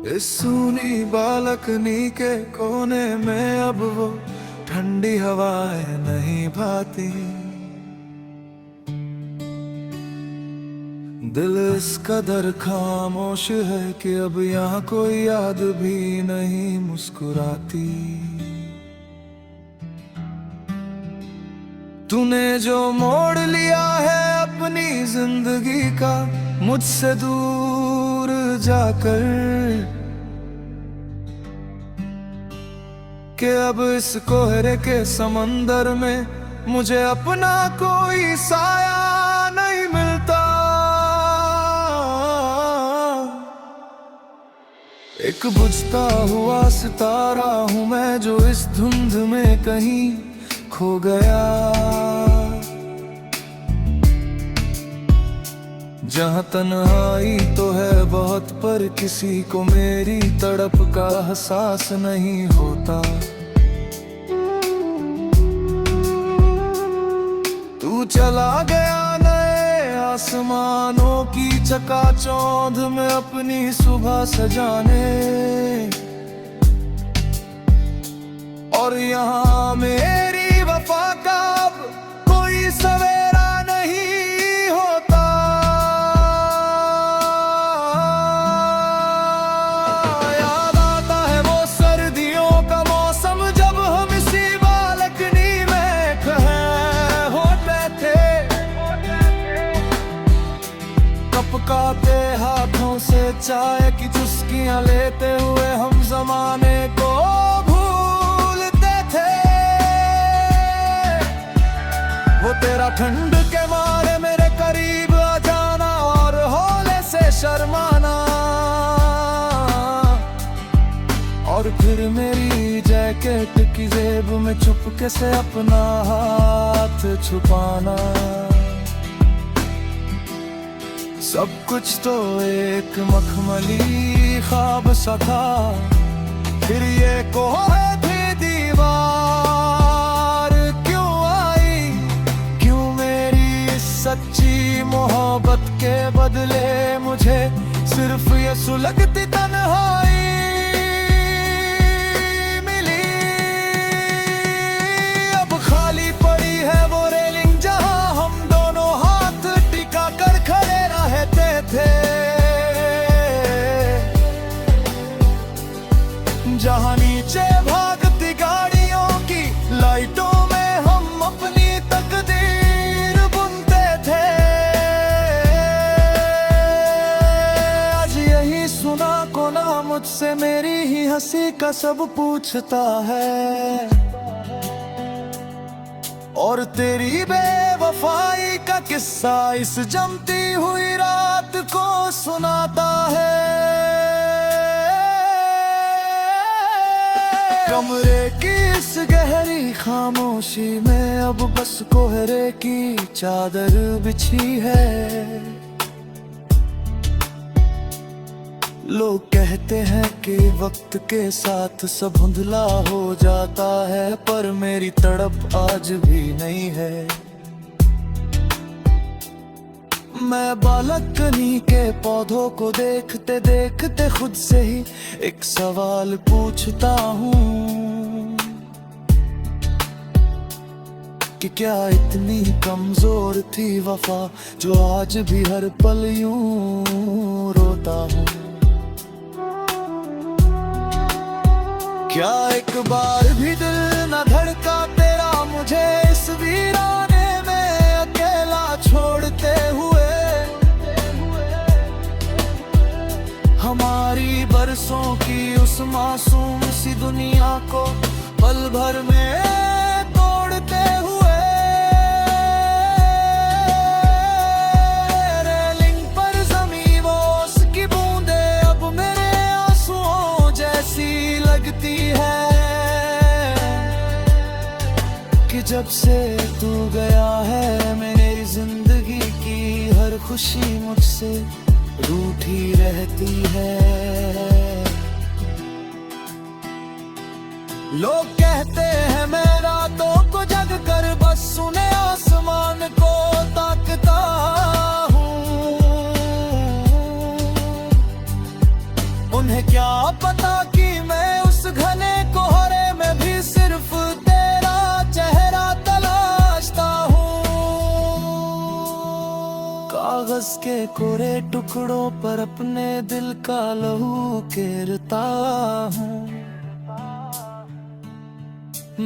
इस सूनी बालकनी के कोने में अब वो ठंडी हवाएं नहीं भाती। दिल इस कदर खामोश है कि अब यहाँ कोई याद भी नहीं मुस्कुराती। तूने जो मोड़ लिया है अपनी जिंदगी का मुझसे दूर जाकर, कि अब इस कोहरे के समंदर में मुझे अपना कोई साया नहीं मिलता। एक बुझता हुआ सितारा हूँ मैं जो इस धुंध में कहीं खो गया। जहाँ तन्हाई तो है बहुत पर किसी को मेरी तड़प का एहसास नहीं होता। तू चला गया नए आसमानों की चकाचौंध में अपनी सुबह सजाने, और यहाँ मेरी वफा का अब कोई सवेरा नहीं होता। याद आता है वो सर्दियों का मौसम जब हम इसी बालकनी में कहीं होते थे। कपकाते हाथों से चाय की चुस्कियां लेते हुए हम जमाने को वो तेरा ठंड के मारे मेरे करीब आ जाना और हौले से शर्माना, और फिर मेरी जैकेट की जेब में चुपके से अपना हाथ छुपाना। सब कुछ तो एक मखमली ख्वाब सा था, फिर ये कोहे थी दीवार क्यों आई, क्यों मेरी सच्ची मोहब्बत के बदले मुझे सिर्फ ये सुलगती तन्हाई मिली। अब खाली पड़ी है वो रेलिंग जहां हम दोनों हाथ टिका कर खड़े रहते थे, जहां नीचे भागती गाड़ियों की लाइटों में हम अपनी तकदीर बुनते थे। आज यही सुना कोना मुझसे मेरी ही हंसी का सब पूछता है, और तेरी बेवफाई का किस्सा इस जमती हुई रात को सुनाता है। कमरे की इस गहरी खामोशी में अब बस कोहरे की चादर बिछी है। लोग कहते हैं कि वक्त के साथ सब धुंधला हो जाता है, पर मेरी तड़प आज भी नहीं है। मैं बालकनी के पौधों को देखते देखते खुद से ही एक सवाल पूछता हूँ कि क्या इतनी कमजोर थी वफा जो आज भी हर पल यूं रोता हूँ। क्या एक बार भी दिल न धड़का तेरा मुझे इस वीराने में अकेला छोड़ते हुए। हमारी बरसों की उस मासूम सी दुनिया को पल भर में तोड़ते हुए। रेलिंग पर जमी वो उसकी बूंदे अब मेरे आंसुओं जैसी लगती है, कि जब से तू गया है मेरी जिंदगी की हर खुशी मुझसे रूठी रहती है। लोग कहते हैं मैं रातों को जग कर बस सुने आसमान को ताकता हूँ। उन्हें क्या पता कि मैं उस घने कोहरे में भी सिर्फ तेरा चेहरा तलाशता हूँ। कागज के कोरे टुकड़ों पर अपने दिल का लहू केरता हूँ।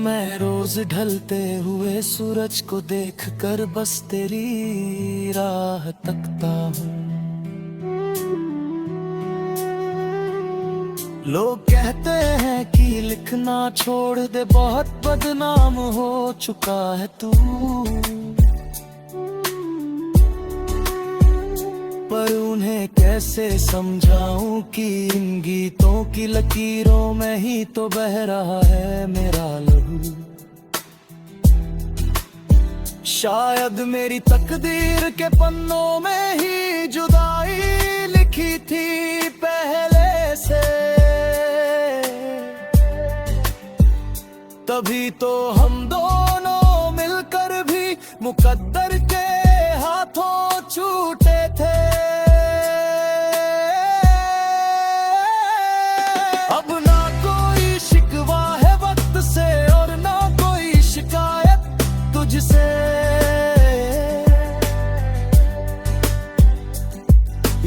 मैं रोज ढलते हुए सूरज को देखकर बस तेरी राह तकता हूँ। लोग कहते हैं कि लिखना छोड़ दे, बहुत बदनाम हो चुका है तू। पर उन्हें कैसे समझाऊं कि इन गीतों की लकीरों में ही तो बह रहा है मेरा लहू। शायद मेरी तकदीर के पन्नों में ही जुदाई लिखी थी पहले से, तभी तो हम दोनों मिलकर भी मुकद्दर के हाथों छूटे थे। अब ना कोई शिकवा है वक्त से और ना कोई शिकायत तुझसे।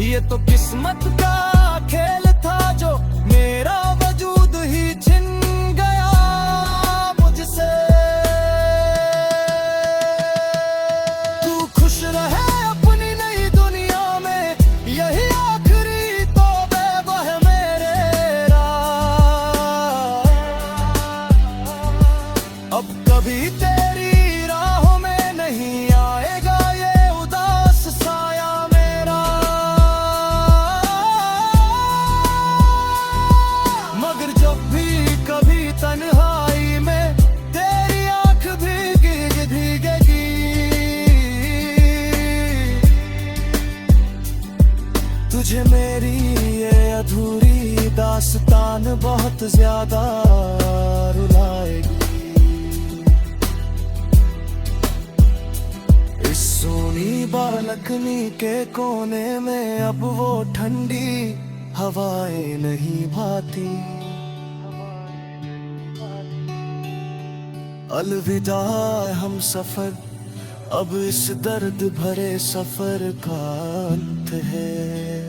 ये तो किस्मत का खेल था जो मेरा वजूद ही छिन गया मुझसे। तू खुश रहे अपनी नई दुनिया में, यही आखिरी तौबे वह मेरे राह। अब कभी तेरी राहों में नहीं आएगा ये उदास साया मेरा। मगर जब भी कभी तन्हाई में तेरी आंख भीगेगी, तुझे मेरी ये अधूरी दास्तान बहुत ज्यादा रुलाएगी। इस सोनी बालकनी के कोने में अब वो ठंडी हवाएं नहीं भाती। अलविदा हम सफर, अब इस दर्द भरे सफर का अंत है।